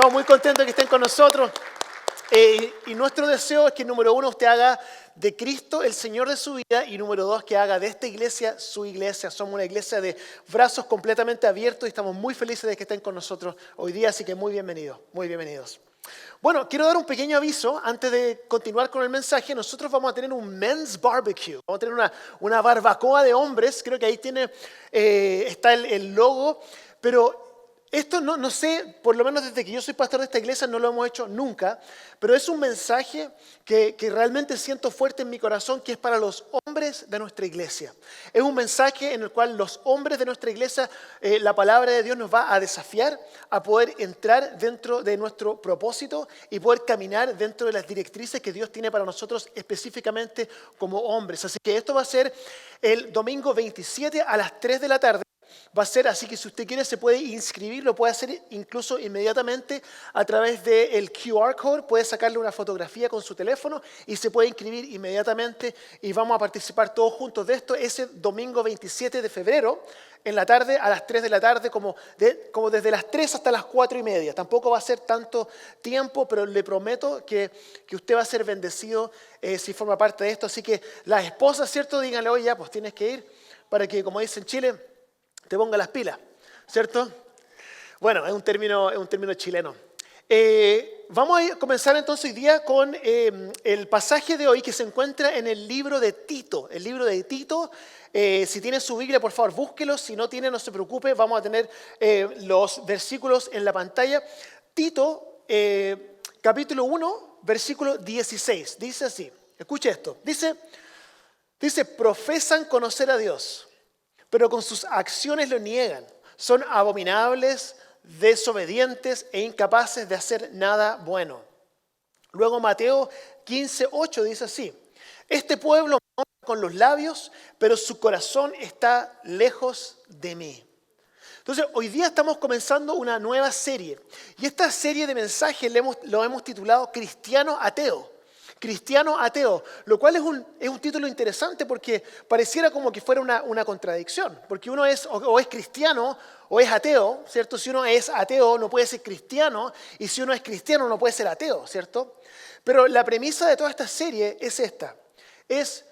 Estamos muy contentos de que estén con nosotros. Y nuestro deseo es que, número uno, usted haga de Cristo el Señor de su vida y, número dos, que haga de esta iglesia su iglesia. Somos una iglesia de brazos completamente abiertos y estamos muy felices de que estén con nosotros hoy día, así que muy bienvenidos, muy bienvenidos. Bueno, quiero dar un pequeño aviso antes de continuar con el mensaje. Nosotros vamos a tener un men's barbecue, vamos a tener una barbacoa de hombres, creo que ahí está el logo, pero esto no sé, por lo menos desde que yo soy pastor de esta iglesia no lo hemos hecho nunca, pero es un mensaje que realmente siento fuerte en mi corazón, que es para los hombres de nuestra iglesia. Es un mensaje en el cual los hombres de nuestra iglesia, la palabra de Dios nos va a desafiar a poder entrar dentro de nuestro propósito y poder caminar dentro de las directrices que Dios tiene para nosotros específicamente como hombres. Así que esto va a ser el domingo 27 a las 3 de la tarde. Va a ser así que si usted quiere se puede inscribir, lo puede hacer incluso inmediatamente a través del QR code, puede sacarle una fotografía con su teléfono y se puede inscribir inmediatamente y vamos a participar todos juntos de esto ese domingo 27 de febrero en la tarde a las 3 de la tarde, como desde las 3 hasta las 4:30. Tampoco va a ser tanto tiempo, pero le prometo que usted va a ser bendecido si forma parte de esto. Así que las esposas, ¿cierto? Díganle, oye, ya, pues tienes que ir para que, como dicen en Chile, te ponga las pilas, ¿cierto? Bueno, es un término chileno. Vamos a comenzar entonces hoy día con el pasaje de hoy que se encuentra en el libro de Tito. El libro de Tito, si tiene su Biblia, por favor, búsquelo. Si no tiene, no se preocupe, vamos a tener los versículos en la pantalla. Tito, capítulo 1, versículo 16. Dice así, escuche esto. Dice, profesan conocer a Dios, pero con sus acciones lo niegan. Son abominables, desobedientes e incapaces de hacer nada bueno. Luego Mateo 15:8 dice así, este pueblo me honra con los labios, pero su corazón está lejos de mí. Entonces, hoy día estamos comenzando una nueva serie. Y esta serie de mensajes lo hemos titulado Cristiano Ateo. Cristiano ateo, lo cual es un título interesante porque pareciera como que fuera una contradicción, porque uno es o es cristiano o es ateo, ¿cierto? Si uno es ateo no puede ser cristiano y si uno es cristiano no puede ser ateo, ¿cierto? Pero la premisa de toda esta serie es esta, es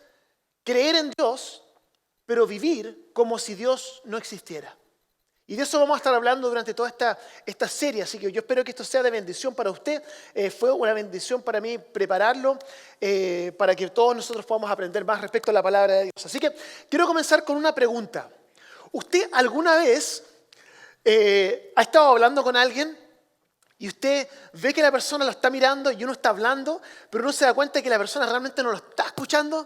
creer en Dios, pero vivir como si Dios no existiera. Y de eso vamos a estar hablando durante toda esta serie, así que yo espero que esto sea de bendición para usted. Fue una bendición para mí prepararlo para que todos nosotros podamos aprender más respecto a la palabra de Dios. Así que quiero comenzar con una pregunta. ¿Usted alguna vez ha estado hablando con alguien y usted ve que la persona lo está mirando y uno está hablando, pero no se da cuenta de que la persona realmente no lo está escuchando?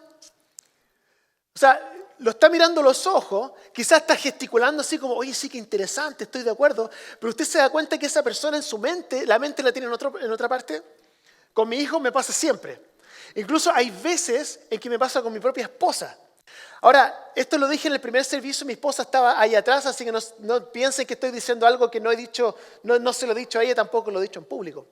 O sea, lo está mirando a los ojos, quizás está gesticulando así como, oye, sí, qué interesante, estoy de acuerdo, pero usted se da cuenta que esa persona en su mente, la mente la tiene en otra parte. Con mi hijo me pasa siempre. Incluso hay veces en que me pasa con mi propia esposa. Ahora, esto lo dije en el primer servicio, mi esposa estaba ahí atrás, así que no piensen que estoy diciendo algo que no he dicho, no se lo he dicho a ella, tampoco lo he dicho en público.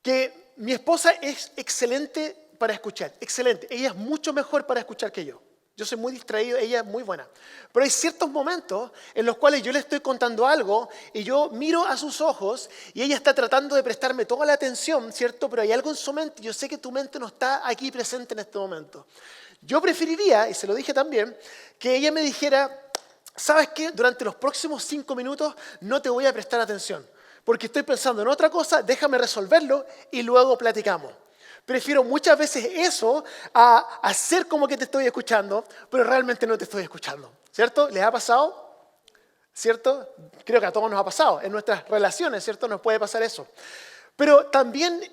Que mi esposa es excelente para escuchar, excelente. Ella es mucho mejor para escuchar que yo. Yo soy muy distraído, ella es muy buena. Pero hay ciertos momentos en los cuales yo le estoy contando algo y yo miro a sus ojos y ella está tratando de prestarme toda la atención, ¿cierto? Pero hay algo en su mente, yo sé que tu mente no está aquí presente en este momento. Yo preferiría, y se lo dije también, que ella me dijera, ¿sabes qué? Durante los próximos 5 minutos no te voy a prestar atención, porque estoy pensando en otra cosa, déjame resolverlo y luego platicamos. Prefiero muchas veces eso a hacer como que te estoy escuchando, pero realmente no te estoy escuchando, ¿cierto? ¿Les ha pasado? ¿Cierto? Creo que a todos nos ha pasado. En nuestras relaciones, ¿cierto? Nos puede pasar eso. Pero también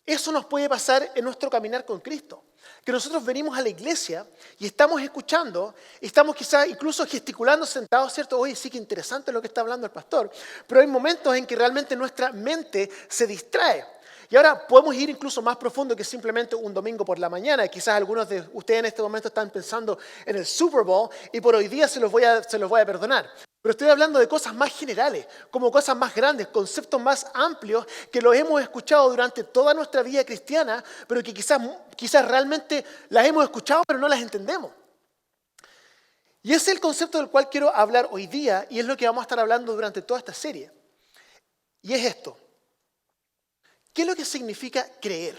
eso nos puede pasar en nuestro caminar con Cristo. Que nosotros venimos a la iglesia y estamos escuchando, y estamos quizás incluso gesticulando sentados, ¿cierto? Oye, sí que interesante lo que está hablando el pastor. Pero hay momentos en que realmente nuestra mente se distrae. Y ahora podemos ir incluso más profundo que simplemente un domingo por la mañana. Quizás algunos de ustedes en este momento están pensando en el Super Bowl y por hoy día se los voy a perdonar. Pero estoy hablando de cosas más generales, como cosas más grandes, conceptos más amplios que los hemos escuchado durante toda nuestra vida cristiana, pero que quizás realmente las hemos escuchado pero no las entendemos. Y ese es el concepto del cual quiero hablar hoy día y es lo que vamos a estar hablando durante toda esta serie. Y es esto. ¿qué es lo que significa creer?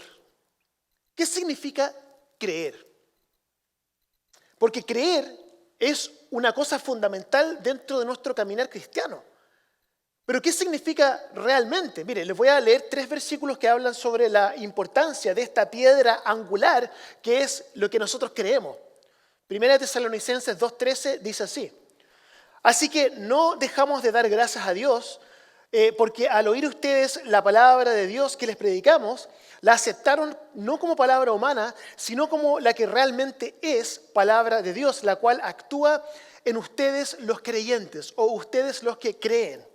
¿Qué significa creer? Porque creer es una cosa fundamental dentro de nuestro caminar cristiano. Pero ¿qué significa realmente? Mire, les voy a leer 3 versículos que hablan sobre la importancia de esta piedra angular que es lo que nosotros creemos. Primera de Tesalonicenses 2:13 dice así: así que no dejamos de dar gracias a Dios, porque al oír ustedes la palabra de Dios que les predicamos, la aceptaron no como palabra humana, sino como la que realmente es palabra de Dios, la cual actúa en ustedes los creyentes o ustedes los que creen.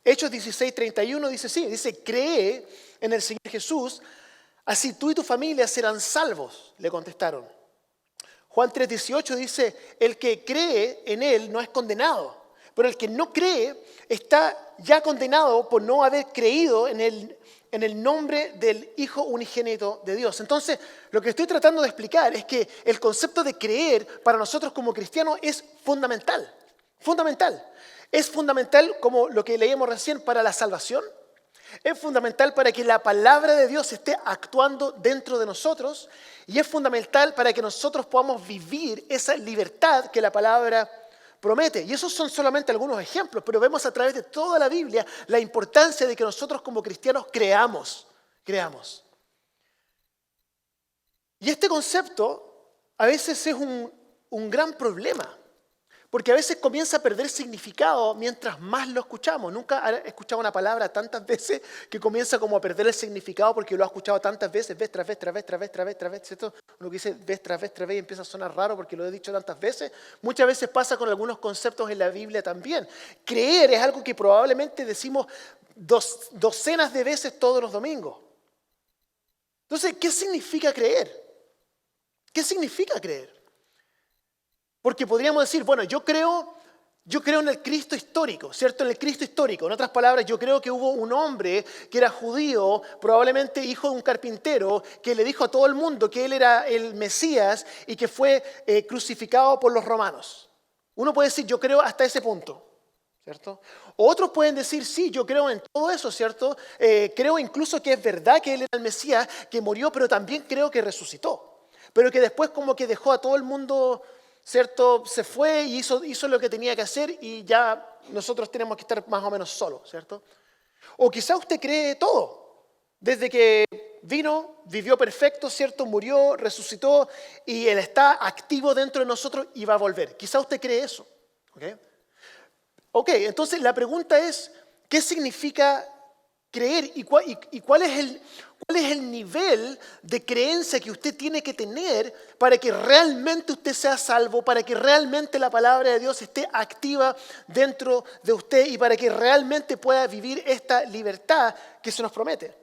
Hechos 16:31 dice así, dice: cree en el Señor Jesús, así tú y tu familia serán salvos, le contestaron. Juan 3:18 dice: el que cree en Él no es condenado, pero el que no cree está ya condenado por no haber creído en el nombre del Hijo unigénito de Dios. Entonces, lo que estoy tratando de explicar es que el concepto de creer para nosotros como cristianos es fundamental, fundamental. Es fundamental, como lo que leímos recién, para la salvación. Es fundamental para que la palabra de Dios esté actuando dentro de nosotros. Y es fundamental para que nosotros podamos vivir esa libertad que la palabra promete. Y esos son solamente algunos ejemplos, pero vemos a través de toda la Biblia la importancia de que nosotros como cristianos creamos. Y este concepto a veces es un gran problema. Porque a veces comienza a perder significado mientras más lo escuchamos. Nunca he escuchado una palabra tantas veces que comienza como a perder el significado porque lo ha escuchado tantas veces, vez tras vez, ¿cierto? Uno que dice vez tras vez y empieza a sonar raro porque lo he dicho tantas veces. Muchas veces pasa con algunos conceptos en la Biblia también. Creer es algo que probablemente decimos docenas de veces todos los domingos. Entonces, ¿qué significa creer? ¿Qué significa creer? Porque podríamos decir, bueno, yo creo en el Cristo histórico, ¿cierto? En el Cristo histórico. En otras palabras, yo creo que hubo un hombre que era judío, probablemente hijo de un carpintero, que le dijo a todo el mundo que él era el Mesías y que fue crucificado por los romanos. Uno puede decir, yo creo hasta ese punto, ¿cierto? Otros pueden decir, sí, yo creo en todo eso, ¿cierto? Creo incluso que es verdad que él era el Mesías, que murió, pero también creo que resucitó. Pero que después como que dejó a todo el mundo, ¿cierto? Se fue y hizo lo que tenía que hacer y ya nosotros tenemos que estar más o menos solos, ¿cierto? O quizá usted cree todo. Desde que vino, vivió perfecto, ¿cierto? Murió, resucitó y Él está activo dentro de nosotros y va a volver. Quizá usted cree eso, ¿ok? Ok, entonces la pregunta es, ¿qué significa creer y cuál es el nivel de creencia que usted tiene que tener para que realmente usted sea salvo, para que realmente la palabra de Dios esté activa dentro de usted y para que realmente pueda vivir esta libertad que se nos promete?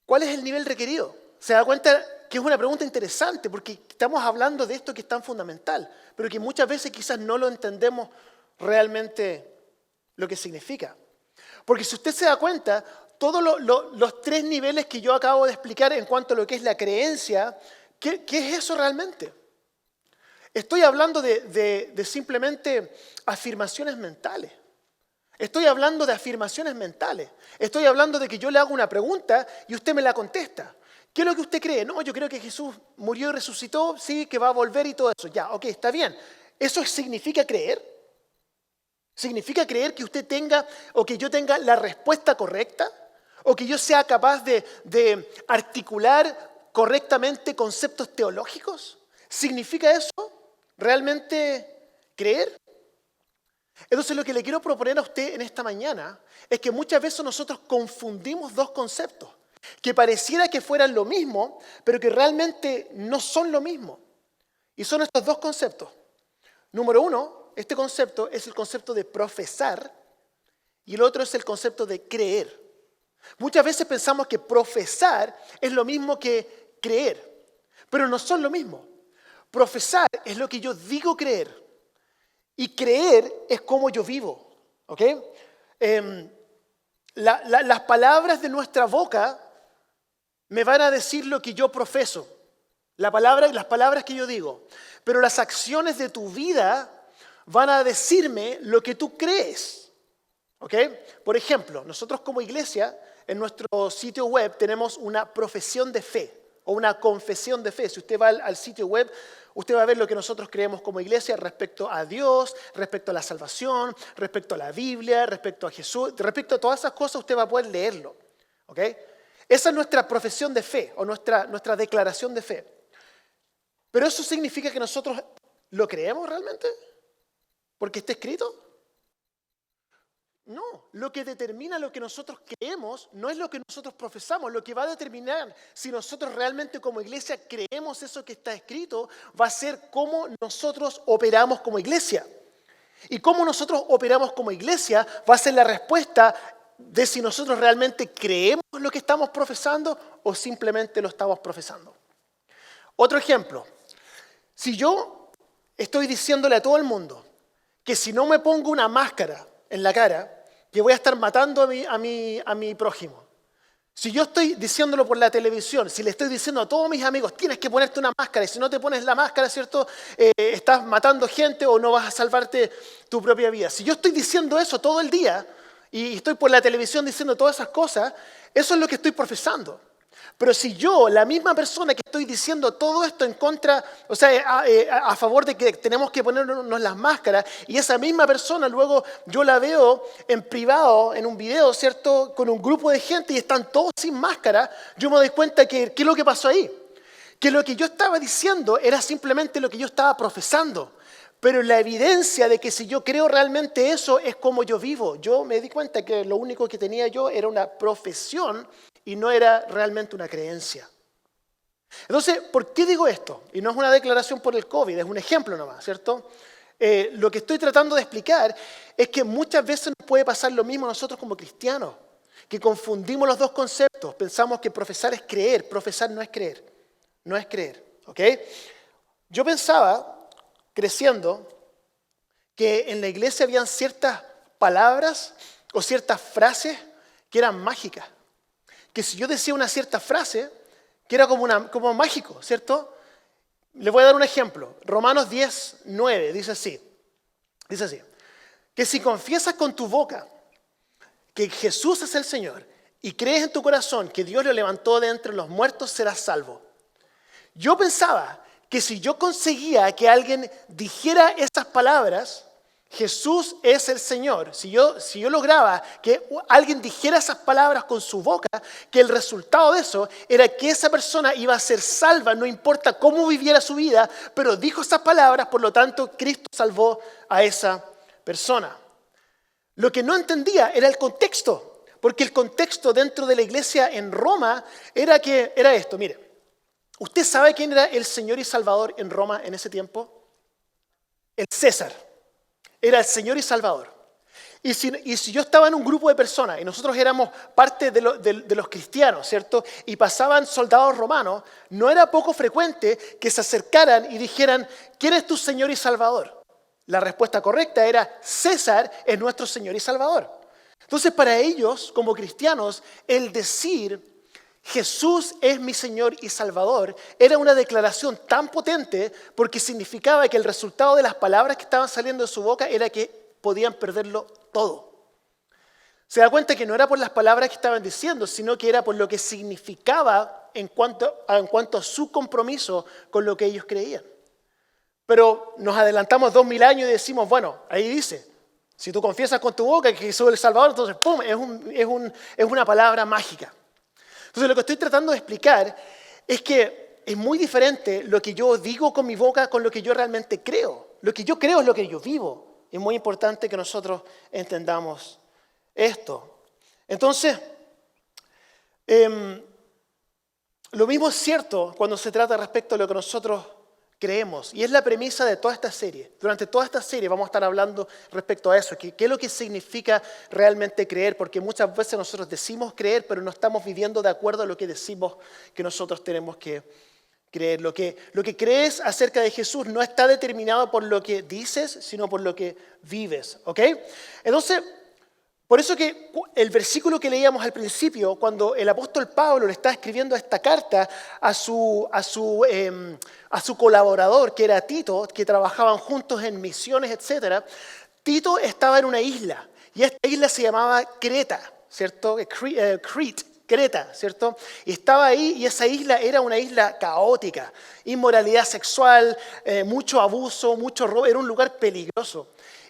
¿Cuál es el nivel requerido? ¿Se da cuenta que es una pregunta interesante? Porque estamos hablando de esto que es tan fundamental, pero que muchas veces quizás no lo entendemos realmente lo que significa. Porque si usted se da cuenta, todos los 3 niveles que yo acabo de explicar en cuanto a lo que es la creencia, ¿qué es eso realmente? Estoy hablando de simplemente afirmaciones mentales. Estoy hablando de afirmaciones mentales. Estoy hablando de que yo le hago una pregunta y usted me la contesta. ¿Qué es lo que usted cree? No, yo creo que Jesús murió y resucitó, sí, que va a volver y todo eso. Ya, ok, está bien. ¿Eso significa creer? ¿Significa creer que usted tenga o que yo tenga la respuesta correcta? ¿O que yo sea capaz de articular correctamente conceptos teológicos? ¿Significa eso realmente creer? Entonces lo que le quiero proponer a usted en esta mañana es que muchas veces nosotros confundimos 2 conceptos que pareciera que fueran lo mismo, pero que realmente no son lo mismo. Y son estos 2 conceptos. Número 1, este concepto es el concepto de profesar y el otro es el concepto de creer. Muchas veces pensamos que profesar es lo mismo que creer, pero no son lo mismo. Profesar es lo que yo digo creer y creer es cómo yo vivo. ¿Ok? Las palabras de nuestra boca me van a decir lo que yo profeso, las palabras que yo digo, pero las acciones de tu vida van a decirme lo que tú crees. ¿Ok? Por ejemplo, nosotros como iglesia, en nuestro sitio web tenemos una profesión de fe o una confesión de fe. Si usted va al sitio web, usted va a ver lo que nosotros creemos como iglesia respecto a Dios, respecto a la salvación, respecto a la Biblia, respecto a Jesús, respecto a todas esas cosas usted va a poder leerlo. ¿Ok? Esa es nuestra profesión de fe o nuestra declaración de fe. Pero eso significa que nosotros lo creemos realmente, porque está escrito. No, lo que determina lo que nosotros creemos no es lo que nosotros profesamos. Lo que va a determinar si nosotros realmente como iglesia creemos eso que está escrito va a ser cómo nosotros operamos como iglesia. Y cómo nosotros operamos como iglesia va a ser la respuesta de si nosotros realmente creemos lo que estamos profesando o simplemente lo estamos profesando. Otro ejemplo, si yo estoy diciéndole a todo el mundo que si no me pongo una máscara en la cara, que voy a estar matando a mi prójimo. Si yo estoy diciéndolo por la televisión, si le estoy diciendo a todos mis amigos, tienes que ponerte una máscara, y si no te pones la máscara, ¿cierto? Estás matando gente o no vas a salvarte tu propia vida. Si yo estoy diciendo eso todo el día y estoy por la televisión diciendo todas esas cosas, eso es lo que estoy profesando. Pero si yo, la misma persona que estoy diciendo todo esto en contra, o sea, a favor de que tenemos que ponernos las máscaras, y esa misma persona luego yo la veo en privado, en un video, ¿cierto? Con un grupo de gente y están todos sin máscara, yo me doy cuenta que, ¿qué es lo que pasó ahí? Que lo que yo estaba diciendo era simplemente lo que yo estaba profesando. Pero la evidencia de que si yo creo realmente eso es como yo vivo. Yo me di cuenta que lo único que tenía yo era una profesión y no era realmente una creencia. Entonces, ¿por qué digo esto? Y no es una declaración por el COVID, es un ejemplo nomás, ¿cierto? Lo que estoy tratando de explicar es que muchas veces nos puede pasar lo mismo a nosotros como cristianos, que confundimos los dos conceptos. Pensamos que profesar es creer, profesar no es creer, no es creer, ¿ok? Yo pensaba, creciendo, que en la iglesia habían ciertas palabras o ciertas frases que eran mágicas. Que si yo decía una cierta frase, que era como mágico, ¿cierto? Les voy a dar un ejemplo. Romanos 10:9 dice así, que si confiesas con tu boca que Jesús es el Señor y crees en tu corazón que Dios lo levantó de entre los muertos, serás salvo. Yo pensaba que si yo conseguía que alguien dijera esas palabras, Jesús es el Señor, si yo lograba que alguien dijera esas palabras con su boca, que el resultado de eso era que esa persona iba a ser salva, no importa cómo viviera su vida, pero dijo esas palabras, por lo tanto Cristo salvó a esa persona. Lo que no entendía era el contexto, porque el contexto dentro de la iglesia en Roma era esto, mire. ¿Usted sabe quién era el Señor y Salvador en Roma en ese tiempo? El César. Era el Señor y Salvador. Y si yo estaba en un grupo de personas y nosotros éramos parte de los cristianos, ¿cierto? Y pasaban soldados romanos, no era poco frecuente que se acercaran y dijeran, ¿quién es tu Señor y Salvador? La respuesta correcta era, César es nuestro Señor y Salvador. Entonces para ellos, como cristianos, el decir Jesús es mi Señor y Salvador era una declaración tan potente porque significaba que el resultado de las palabras que estaban saliendo de su boca era que podían perderlo todo. Se da cuenta que no era por las palabras que estaban diciendo, sino que era por lo que significaba en cuanto a su compromiso con lo que ellos creían. Pero nos adelantamos 2000 años y decimos, bueno, ahí dice, si tú confiesas con tu boca que Jesús es el Salvador, entonces ¡pum! Es una palabra mágica. Entonces lo que estoy tratando de explicar es que es muy diferente lo que yo digo con mi boca con lo que yo realmente creo. Lo que yo creo es lo que yo vivo. Es muy importante que nosotros entendamos esto. Entonces, lo mismo es cierto cuando se trata respecto a lo que nosotros creemos. Y es la premisa de toda esta serie. Durante toda esta serie vamos a estar hablando respecto a eso. ¿Qué es lo que significa realmente creer? Porque muchas veces nosotros decimos creer, pero no estamos viviendo de acuerdo a lo que decimos que nosotros tenemos que creer. Lo que crees acerca de Jesús no está determinado por lo que dices, sino por lo que vives. ¿Ok? Entonces, por eso que el versículo que leíamos al principio, cuando el apóstol Pablo le está escribiendo esta carta a su colaborador, que era Tito, que trabajaban juntos en misiones, etc. Tito estaba en una isla Y esta isla se llamaba Creta, ¿cierto? Crete, Creta, ¿cierto? Y estaba ahí y esa isla era una isla caótica, inmoralidad sexual, mucho abuso, mucho robo, era un lugar peligroso.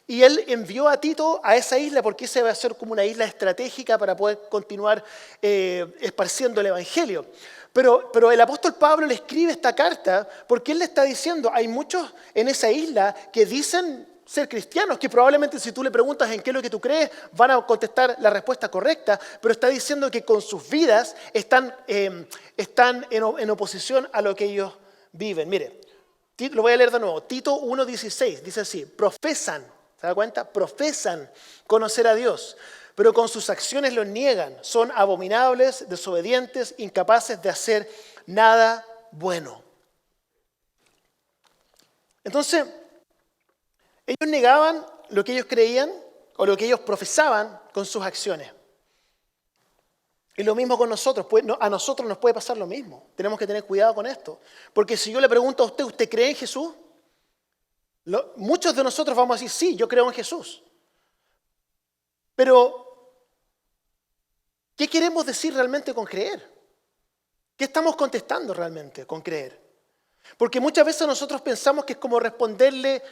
Y él envió a Tito a esa isla porque esa iba a ser como una isla estratégica para poder continuar esparciendo el evangelio. Pero el apóstol Pablo le escribe esta carta porque él le está diciendo, hay muchos en esa isla que dicen ser cristianos, que probablemente si tú le preguntas en qué es lo que tú crees, van a contestar la respuesta correcta, pero está diciendo que con sus vidas están en oposición a lo que ellos viven. Mire, lo voy a leer de nuevo. Tito 1:16 dice así: profesan, ¿se da cuenta? Profesan conocer a Dios, pero con sus acciones lo niegan. Son abominables, desobedientes, incapaces de hacer nada bueno. Entonces, ellos negaban lo que ellos creían o lo que ellos profesaban con sus acciones. Y lo mismo con nosotros. A nosotros nos puede pasar lo mismo. Tenemos que tener cuidado con esto. Porque si yo le pregunto a usted, ¿usted cree en Jesús? Muchos de nosotros vamos a decir, sí, yo creo en Jesús. Pero, ¿qué queremos decir realmente con creer? ¿Qué estamos contestando realmente con creer? Porque muchas veces nosotros pensamos que es como responder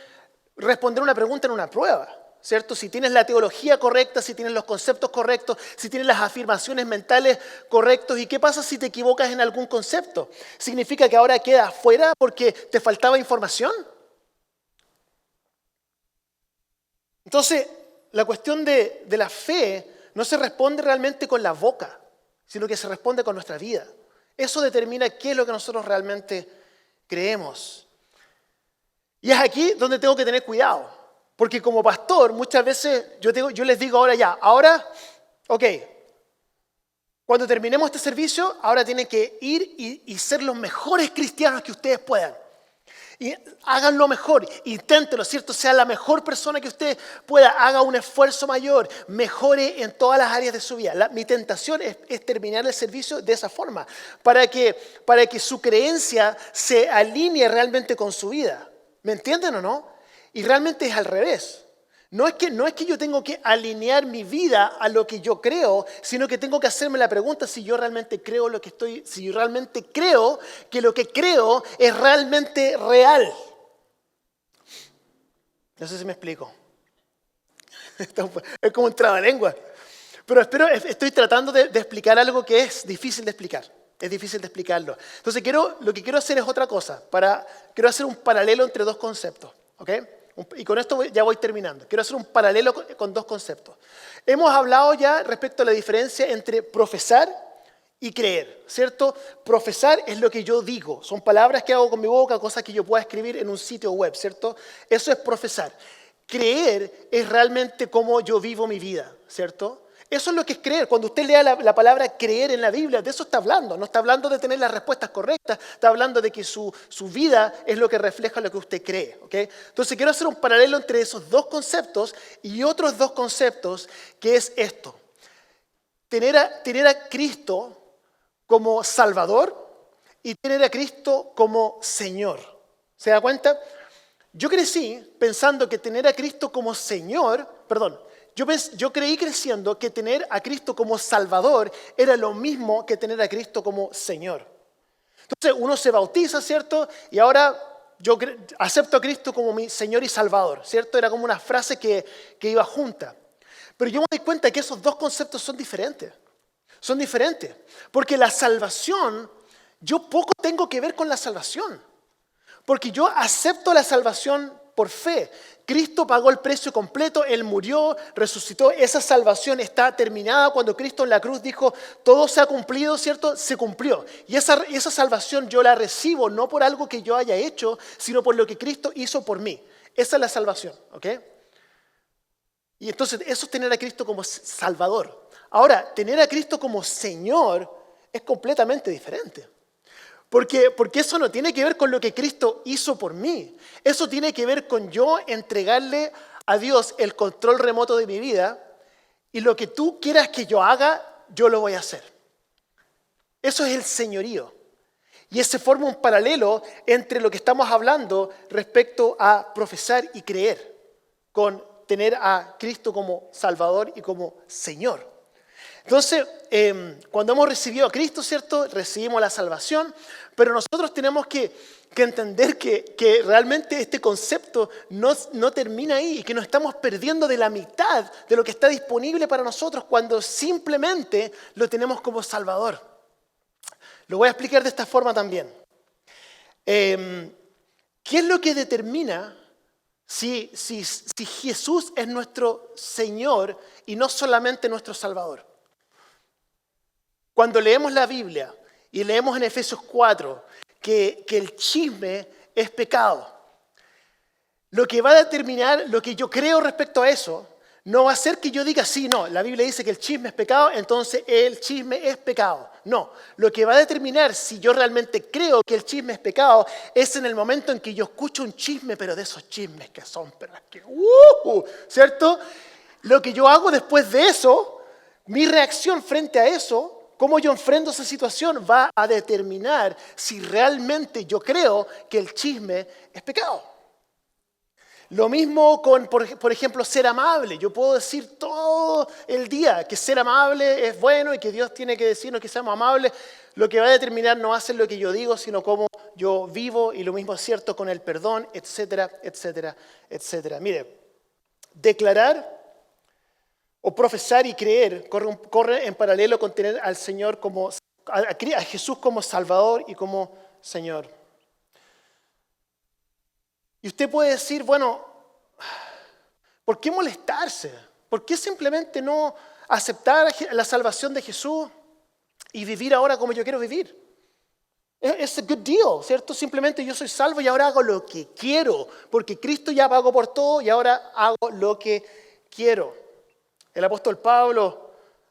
una pregunta en una prueba, ¿cierto? Si tienes la teología correcta, si tienes los conceptos correctos, si tienes las afirmaciones mentales correctas. ¿Y qué pasa si te equivocas en algún concepto? ¿Significa que ahora quedas fuera porque te faltaba información? Entonces, la cuestión de la fe no se responde realmente con la boca, sino que se responde con nuestra vida. Eso determina qué es lo que nosotros realmente creemos. Y es aquí donde tengo que tener cuidado, porque como pastor muchas veces yo les digo ahora, ok, cuando terminemos este servicio, ahora tienen que ir y ser los mejores cristianos que ustedes puedan. Y hagan lo mejor, inténtenlo, ¿cierto? Sea la mejor persona que usted pueda, haga un esfuerzo mayor, mejore en todas las áreas de su vida. Mi tentación es terminar el servicio de esa forma, para que su creencia se alinee realmente con su vida. ¿Me entienden o no? Y realmente es al revés. No es que yo tengo que alinear mi vida a lo que yo creo, sino que tengo que hacerme la pregunta si yo realmente creo si yo realmente creo que lo que creo es realmente real. No sé si me explico. Es como un trabalengua. Pero estoy tratando de explicar algo que es difícil de explicar. Es difícil de explicarlo. Entonces lo que quiero hacer es otra cosa. Quiero hacer un paralelo entre dos conceptos. ¿Ok? Y con esto ya voy terminando. Quiero hacer un paralelo con dos conceptos. Hemos hablado ya respecto a la diferencia entre profesar y creer, ¿cierto? Profesar es lo que yo digo. Son palabras que hago con mi boca, cosas que yo pueda escribir en un sitio web, ¿cierto? Eso es profesar. Creer es realmente cómo yo vivo mi vida, ¿cierto? Eso es lo que es creer. Cuando usted lea la palabra creer en la Biblia, de eso está hablando. No está hablando de tener las respuestas correctas, está hablando de que su vida es lo que refleja lo que usted cree. ¿Okay? Entonces quiero hacer un paralelo entre esos dos conceptos y otros dos conceptos, que es esto. Tener a Cristo como Salvador y tener a Cristo como Señor. ¿Se da cuenta? Yo crecí pensando que tener a Cristo como Señor, yo creí creciendo que tener a Cristo como Salvador era lo mismo que tener a Cristo como Señor. Entonces uno se bautiza, ¿cierto? Y ahora yo acepto a Cristo como mi Señor y Salvador, ¿cierto? Era como una frase que iba junta. Pero yo me doy cuenta que esos dos conceptos son diferentes. Son diferentes. Porque la salvación, yo poco tengo que ver con la salvación. Porque yo acepto la salvación por fe. Cristo pagó el precio completo, Él murió, resucitó. Esa salvación está terminada cuando Cristo en la cruz dijo, todo se ha cumplido, ¿cierto? Se cumplió. Y esa salvación yo la recibo no por algo que yo haya hecho, sino por lo que Cristo hizo por mí. Esa es la salvación, ¿ok? Y entonces eso es tener a Cristo como Salvador. Ahora, tener a Cristo como Señor es completamente diferente. Porque eso no tiene que ver con lo que Cristo hizo por mí. Eso tiene que ver con yo entregarle a Dios el control remoto de mi vida y lo que tú quieras que yo haga, yo lo voy a hacer. Eso es el señorío. Y ese forma un paralelo entre lo que estamos hablando respecto a profesar y creer con tener a Cristo como Salvador y como Señor. Entonces, cuando hemos recibido a Cristo, ¿cierto? Recibimos la salvación, pero nosotros tenemos que entender que realmente este concepto no termina ahí y que nos estamos perdiendo de la mitad de lo que está disponible para nosotros cuando simplemente lo tenemos como Salvador. Lo voy a explicar de esta forma también. ¿Qué es lo que determina si Jesús es nuestro Señor y no solamente nuestro Salvador? Cuando leemos la Biblia y leemos en Efesios 4 que el chisme es pecado, lo que va a determinar lo que yo creo respecto a eso no va a ser que yo diga, sí, no, la Biblia dice que el chisme es pecado, entonces el chisme es pecado. No, lo que va a determinar si yo realmente creo que el chisme es pecado es en el momento en que yo escucho un chisme, pero de esos chismes que son, pero es que, ¿cierto? Lo que yo hago después de eso, mi reacción frente a eso, cómo yo enfrento esa situación, va a determinar si realmente yo creo que el chisme es pecado. Lo mismo con, por ejemplo, ser amable. Yo puedo decir todo el día que ser amable es bueno y que Dios tiene que decirnos que seamos amables. Lo que va a determinar no va a ser lo que yo digo, sino cómo yo vivo, y lo mismo es cierto con el perdón, etcétera, etcétera, etcétera. Mire, declarar o profesar y creer corre en paralelo con tener al Señor a Jesús como Salvador y como Señor. Y usted puede decir, bueno, ¿por qué molestarse? ¿Por qué simplemente no aceptar la salvación de Jesús y vivir ahora como yo quiero vivir? Es a good deal, ¿cierto? Simplemente yo soy salvo y ahora hago lo que quiero, porque Cristo ya pagó por todo y ahora hago lo que quiero. El apóstol Pablo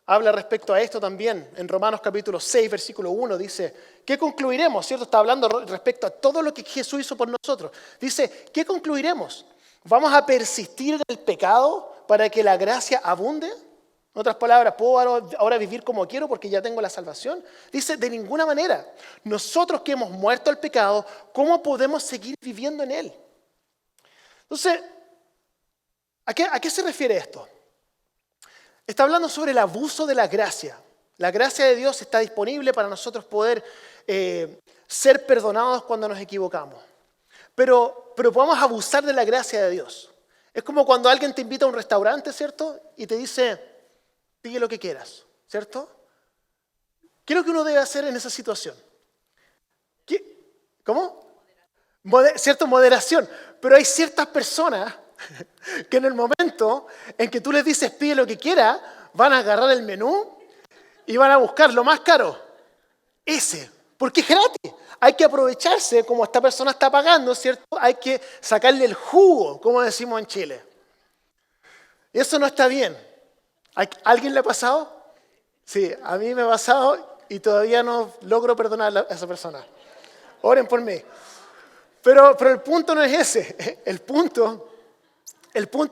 habla respecto a esto también. En Romanos capítulo 6, versículo 1 dice, ¿qué concluiremos? ¿Cierto? Está hablando respecto a todo lo que Jesús hizo por nosotros. Dice, ¿qué concluiremos? ¿Vamos a persistir en el pecado para que la gracia abunde? En otras palabras, ¿puedo ahora vivir como quiero porque ya tengo la salvación? Dice, de ninguna manera. Nosotros que hemos muerto al pecado, ¿cómo podemos seguir viviendo en él? Entonces, ¿a qué se refiere esto? Está hablando sobre el abuso de la gracia. La gracia de Dios está disponible para nosotros poder ser perdonados cuando nos equivocamos. Pero podemos abusar de la gracia de Dios. Es como cuando alguien te invita a un restaurante, ¿cierto? Y te dice, pide lo que quieras, ¿cierto? ¿Qué es lo que uno debe hacer en esa situación? ¿Cómo? ¿Cierto? Moderación. Pero hay ciertas personas que en el momento en que tú les dices pide lo que quiera, van a agarrar el menú y van a buscar lo más caro. Ese, porque es gratis. Hay que aprovecharse, como esta persona está pagando, ¿cierto? Hay que sacarle el jugo, como decimos en Chile. Eso no está bien. ¿A alguien le ha pasado? Sí, a mí me ha pasado y todavía no logro perdonar a esa persona. Oren por mí. Pero el punto no es ese. El punto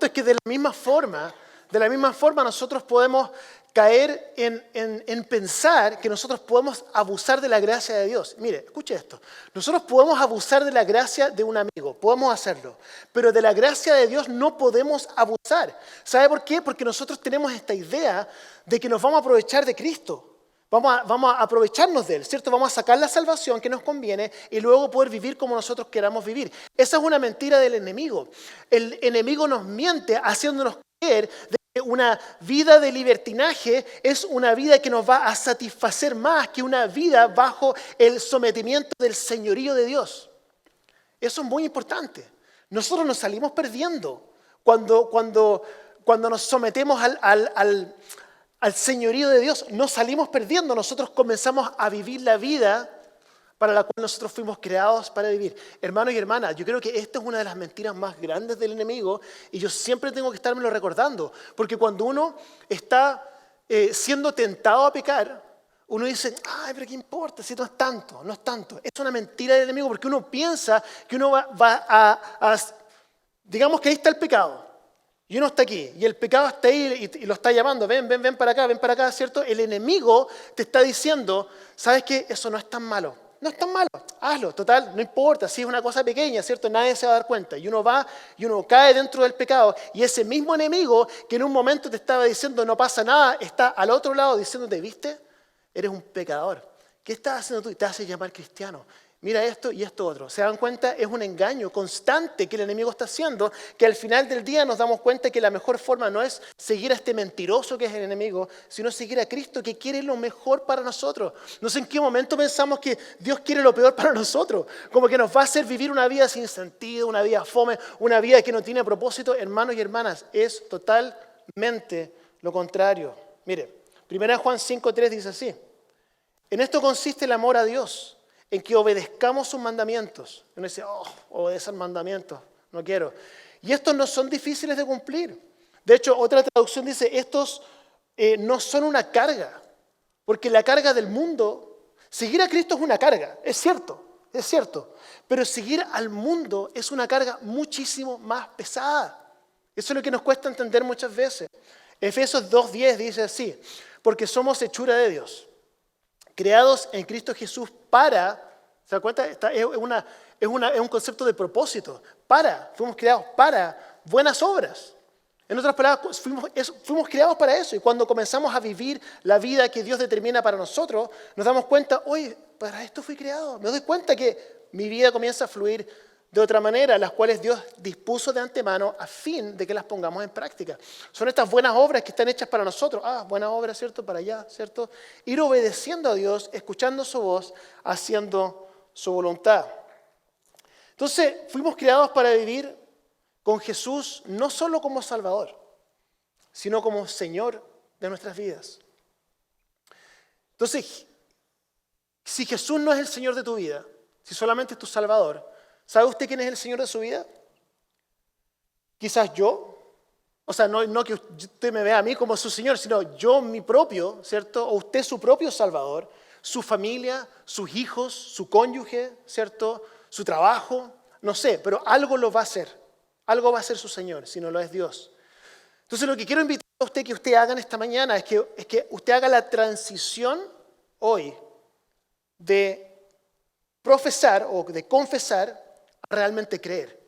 es que de la misma forma nosotros podemos caer en pensar que nosotros podemos abusar de la gracia de Dios. Mire, escuche esto. Nosotros podemos abusar de la gracia de un amigo, podemos hacerlo, pero de la gracia de Dios no podemos abusar. ¿Sabe por qué? Porque nosotros tenemos esta idea de que nos vamos a aprovechar de Cristo. Vamos a aprovecharnos de Él, ¿cierto? Vamos a sacar la salvación que nos conviene y luego poder vivir como nosotros queramos vivir. Esa es una mentira del enemigo. El enemigo nos miente haciéndonos creer de que una vida de libertinaje es una vida que nos va a satisfacer más que una vida bajo el sometimiento del señorío de Dios. Eso es muy importante. Nosotros nos salimos perdiendo cuando nos sometemos al señorío de Dios, no salimos perdiendo, nosotros comenzamos a vivir la vida para la cual nosotros fuimos creados para vivir. Hermanos y hermanas, yo creo que esta es una de las mentiras más grandes del enemigo y yo siempre tengo que estármelo recordando, porque cuando uno está siendo tentado a pecar, uno dice, ay, pero ¿qué importa? Si no es tanto, no es tanto. Es una mentira del enemigo porque uno piensa que uno digamos que ahí está el pecado. Y uno está aquí, y el pecado está ahí y lo está llamando, ven para acá, ¿cierto? El enemigo te está diciendo, ¿sabes qué? Eso no es tan malo. no es tan malo, hazlo, total, no importa, si es una cosa pequeña, ¿cierto? Nadie se va a dar cuenta. Y uno va y uno cae dentro del pecado y ese mismo enemigo que en un momento te estaba diciendo no pasa nada, está al otro lado diciéndote, ¿viste? Eres un pecador. ¿Qué estás haciendo tú? Y te haces llamar cristiano. Mira esto y esto otro. ¿Se dan cuenta? Es un engaño constante que el enemigo está haciendo, que al final del día nos damos cuenta que la mejor forma no es seguir a este mentiroso que es el enemigo, sino seguir a Cristo que quiere lo mejor para nosotros. No sé en qué momento pensamos que Dios quiere lo peor para nosotros, como que nos va a hacer vivir una vida sin sentido, una vida fome, una vida que no tiene propósito. Hermanos y hermanas, es totalmente lo contrario. Mire, 1 Juan 5:3 dice así, en esto consiste el amor a Dios, en que obedezcamos sus mandamientos. Uno dice, obedecer mandamientos, no quiero. Y estos no son difíciles de cumplir. De hecho, otra traducción dice, estos no son una carga, porque la carga del mundo, seguir a Cristo es una carga, es cierto. Pero seguir al mundo es una carga muchísimo más pesada. Eso es lo que nos cuesta entender muchas veces. Efesios 2:10 dice así, porque somos hechura de Dios, creados en Cristo Jesús para, ¿se da cuenta? Es un concepto de propósito. Fuimos creados para buenas obras. En otras palabras, fuimos creados para eso. Y cuando comenzamos a vivir la vida que Dios determina para nosotros, nos damos cuenta, oye, para esto fui creado. Me doy cuenta que mi vida comienza a fluir de otra manera, las cuales Dios dispuso de antemano a fin de que las pongamos en práctica. Son estas buenas obras que están hechas para nosotros. Buenas obras, ¿cierto? Para allá, ¿cierto? Ir obedeciendo a Dios, escuchando su voz, haciendo su voluntad. Entonces, fuimos creados para vivir con Jesús no solo como Salvador, sino como Señor de nuestras vidas. Entonces, si Jesús no es el Señor de tu vida, si solamente es tu Salvador, ¿sabe usted quién es el Señor de su vida? Quizás yo. O sea, no que usted me vea a mí como su Señor, sino yo mi propio, ¿cierto? O usted su propio Salvador, su familia, sus hijos, su cónyuge, ¿cierto? Su trabajo, no sé, pero algo lo va a hacer. Algo va a ser su Señor, si no lo es Dios. Entonces lo que quiero invitar a usted que usted haga en esta mañana es que usted haga la transición hoy de profesar o de confesar a realmente creer.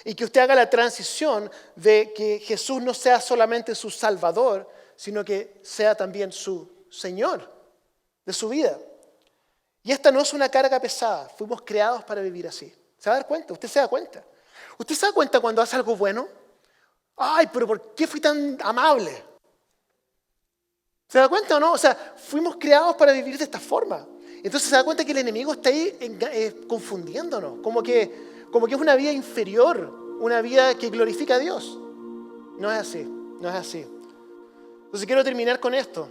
Y que usted haga la transición de que Jesús no sea solamente su Salvador, sino que sea también su Señor de su vida. Y esta no es una carga pesada, fuimos creados para vivir así. ¿Se va a dar cuenta? ¿Usted se da cuenta? ¿Usted se da cuenta cuando hace algo bueno? Ay, pero ¿por qué fui tan amable? ¿Se da cuenta o no? O sea, fuimos creados para vivir de esta forma. Entonces se da cuenta que el enemigo está ahí confundiéndonos, como que es una vida inferior, una vida que glorifica a Dios. No es así, no es así. Entonces quiero terminar con esto.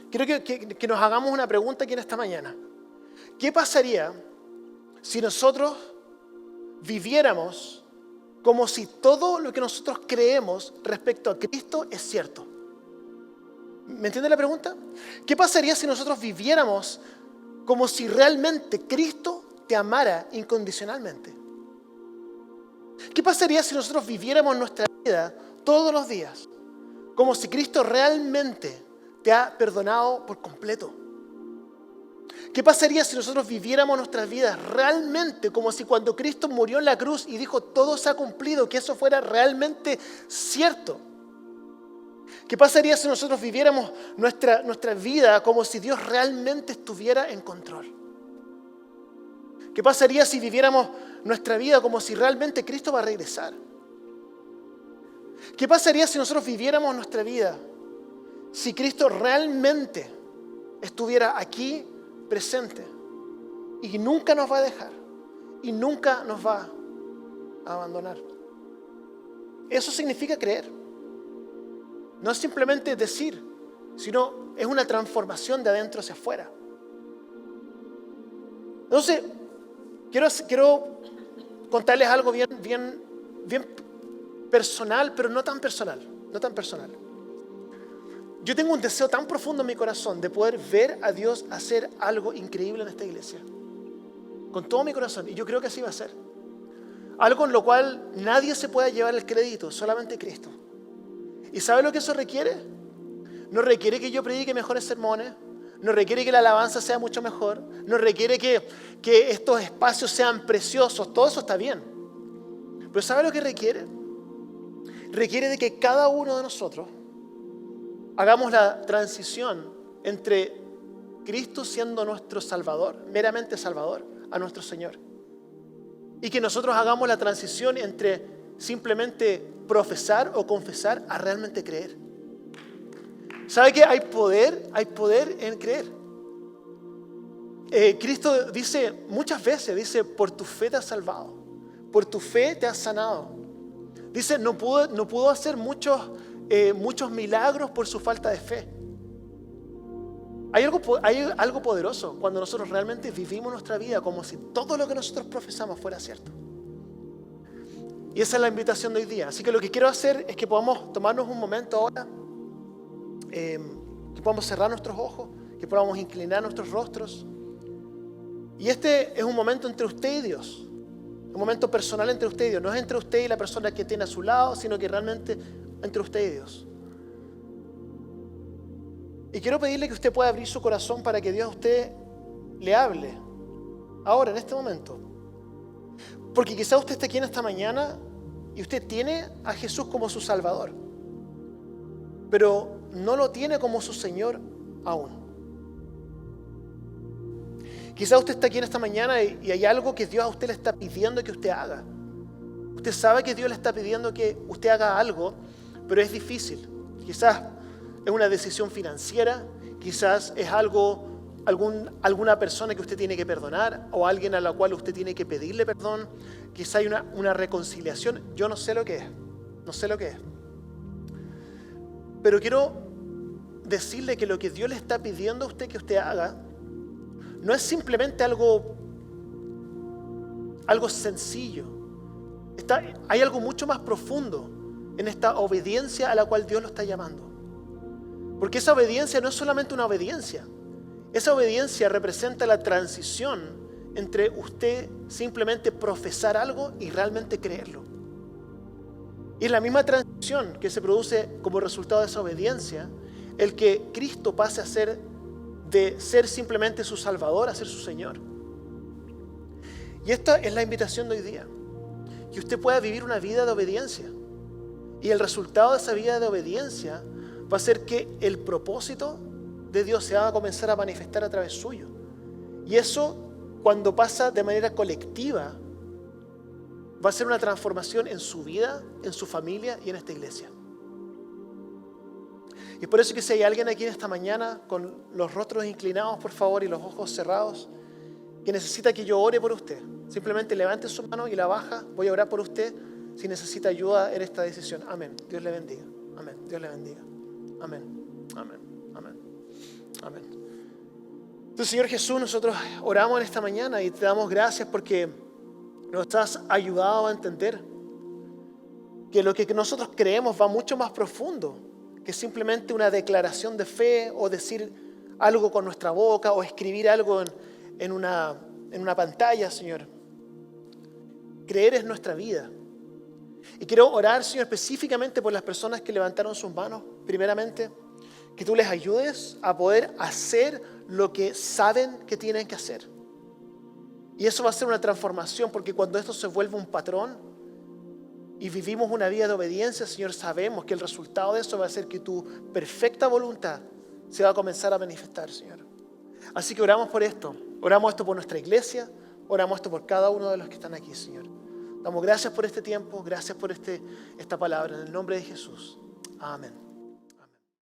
Quiero que nos hagamos una pregunta aquí en esta mañana. ¿Qué pasaría si nosotros viviéramos como si todo lo que nosotros creemos respecto a Cristo es cierto? ¿Me entiende la pregunta? ¿Qué pasaría si nosotros viviéramos como si realmente Cristo te amara incondicionalmente? ¿Qué pasaría si nosotros viviéramos nuestra vida todos los días como si Cristo realmente te ha perdonado por completo? ¿Qué pasaría si nosotros viviéramos nuestras vidas realmente como si cuando Cristo murió en la cruz y dijo todo se ha cumplido, que eso fuera realmente cierto? ¿Qué pasaría si nosotros viviéramos nuestra vida como si Dios realmente estuviera en control? ¿Qué pasaría si viviéramos nuestra vida como si realmente Cristo va a regresar? ¿Qué pasaría si nosotros viviéramos nuestra vida si Cristo realmente estuviera aquí presente y nunca nos va a dejar y nunca nos va a abandonar? Eso significa creer. No es simplemente decir, sino es una transformación de adentro hacia afuera. Entonces, quiero contarles algo bien personal, pero no tan personal. Yo tengo un deseo tan profundo en mi corazón de poder ver a Dios hacer algo increíble en esta iglesia. Con todo mi corazón. Y yo creo que así va a ser. Algo en lo cual nadie se pueda llevar el crédito, solamente Cristo. ¿Y sabe lo que eso requiere? No requiere que yo predique mejores sermones. no requiere que la alabanza sea mucho mejor, no requiere que estos espacios sean preciosos, todo eso está bien. Pero ¿sabe lo que requiere? Requiere de que cada uno de nosotros hagamos la transición entre Cristo siendo nuestro Salvador, meramente Salvador, a nuestro Señor. Y que nosotros hagamos la transición entre simplemente profesar o confesar a realmente creer. ¿Sabe que hay poder en creer? Cristo dice muchas veces, por tu fe te has salvado, por tu fe te has sanado. Dice, no pudo hacer muchos milagros por su falta de fe. Hay algo poderoso cuando nosotros realmente vivimos nuestra vida como si todo lo que nosotros profesamos fuera cierto. Y esa es la invitación de hoy día. Así que lo que quiero hacer es que podamos tomarnos un momento ahora, que podamos cerrar nuestros ojos, que podamos inclinar nuestros rostros. Y este es un momento entre usted y Dios. Un momento personal entre usted y Dios. No es entre usted y la persona que tiene a su lado, sino que realmente entre usted y Dios. Y quiero pedirle que usted pueda abrir su corazón para que Dios a usted le hable. Ahora, en este momento. Porque quizá usted esté aquí en esta mañana y usted tiene a Jesús como su Salvador, pero no lo tiene como su Señor aún. Quizá usted está aquí en esta mañana y hay algo que Dios a usted le está pidiendo que usted haga. Usted sabe que Dios le está pidiendo que usted haga algo, pero es difícil. Quizás es una decisión financiera, quizás es alguna persona que usted tiene que perdonar o alguien a la cual usted tiene que pedirle perdón. Quizá hay una reconciliación. Yo no sé lo que es. Pero quiero decirle que lo que Dios le está pidiendo a usted que usted haga no es simplemente algo sencillo. Hay algo mucho más profundo en esta obediencia a la cual Dios lo está llamando. Porque esa obediencia no es solamente una obediencia. Esa obediencia representa la transición entre usted simplemente profesar algo y realmente creerlo. Y es la misma transición que se produce como resultado de esa obediencia, el que Cristo pase de ser simplemente su Salvador a ser su Señor. Y esta es la invitación de hoy día, que usted pueda vivir una vida de obediencia. Y el resultado de esa vida de obediencia va a ser que el propósito de Dios se va a comenzar a manifestar a través suyo. Y eso, cuando pasa de manera colectiva, va a ser una transformación en su vida, en su familia y en esta iglesia. Y es por eso que si hay alguien aquí en esta mañana con los rostros inclinados, por favor, y los ojos cerrados, que necesita que yo ore por usted, simplemente levante su mano y la baja. Voy a orar por usted si necesita ayuda en esta decisión. Amén. Dios le bendiga. Amén. Dios le bendiga. Amén. Amén. Amén. Amén. Entonces, Señor Jesús, nosotros oramos en esta mañana y te damos gracias porque nos has ayudado a entender que lo que nosotros creemos va mucho más profundo que simplemente una declaración de fe o decir algo con nuestra boca o escribir algo en una pantalla, Señor. Creer es nuestra vida. Y quiero orar, Señor, específicamente por las personas que levantaron sus manos, primeramente, que tú les ayudes a poder hacer lo que saben que tienen que hacer. Y eso va a ser una transformación, porque cuando esto se vuelve un patrón y vivimos una vida de obediencia, Señor, sabemos que el resultado de eso va a ser que tu perfecta voluntad se va a comenzar a manifestar, Señor. Así que oramos por esto por nuestra iglesia, oramos esto por cada uno de los que están aquí, Señor. Damos gracias por este tiempo, gracias por esta palabra, en el nombre de Jesús. Amén.